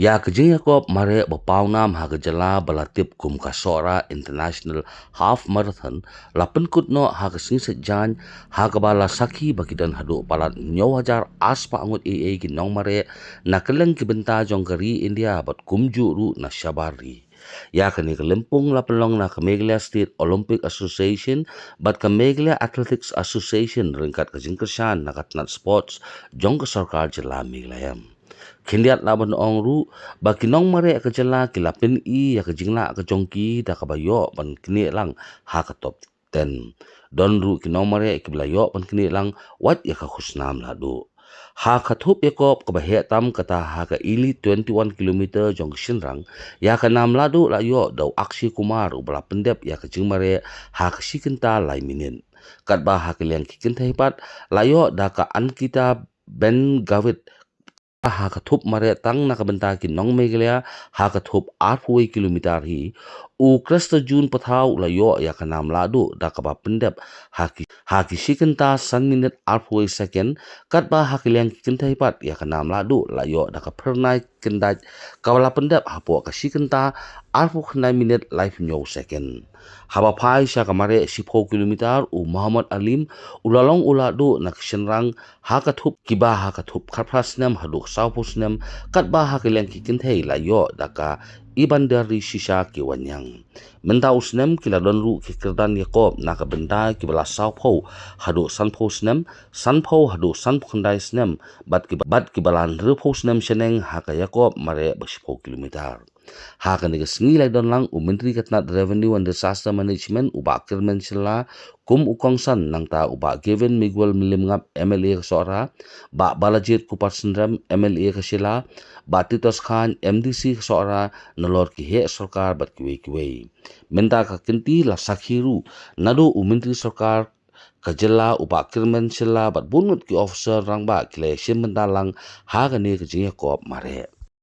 Ya kejeng Yakob mare bapawnam ha gejala balatip kum kasora International Half Marathon lapen kutno ha kesing sejan ha kabala saki bakidan hadu palat nyawajar aspa angut AA ginong mare nakeleng kibenta jongkari India bat kumju ru na syabari. Ya kani kelempung lapelong na Kameglia State Olympic Association bat Kameglia Athletics Association ringkat kejeng kersan nakatnat sports jong ke sarkar jela Meglayam. Kindiat laban ong ru bakinong mare ke jela kilapin I ya ke jingla ke jongki da kabayo ban kini lang ha ke top 10 don ru kinong mare ke belayo ban kini lang wat ya ke khusnam ladu ha ke thup yakop ke bahe tam kata ha ke ili 21 km jong shinrang ya ke nam ladu layo dau aksi kumar ubla pendep ya ke jing mare ha ke sikenta lai minin kat ba ha ke liang kikin hebat layo da ka an kita Ben Gavit ha ka thup mare tang na ka benta ki nong Meglia ha ka thup 8 kilometer hi u kresta jun pathau la yo ya ka nam ladu da ka ba pendep ha ki sikenta san minute 8 second kat ba ha ki liang ki kentai pat ya ka nam ladu la yo da ka pernai kendai ka wala pendep ha po ka sikenta 8 minute life nyo second haba pai sya kamare 10 kilometer u Muhammad Alim ulalong uladu na kisenrang ha ka thup kiba ha ka thup kharphasnam haduk saupusnam kat ba ha keleng kikinthei la yo daka ibandari sisa ki wanyang menta usnam kila donru ki kerdan yakob na ka benda ki bala saupho hadu sanpho hadu sanpho khandai snam bat ki balan rupho snam seneng ha ka yakob mare 10 kilometer ha ka ni sngi lai don lang menteri katnat revenue and disaster management uba kirmen sila kum ukongsan nang ta uba given Miguel Milimngap MLA kesora ba balajit kupar sendram MLA kesila ba Titos Khan MDC kesora nolor ki he sarkar bat kiwe menta ka kenti la sakhiru nadu menteri sarkar kajela uba kirmen sila bat bunut ki officer rangba kile sim mentalang ha ka ni kejing kop mare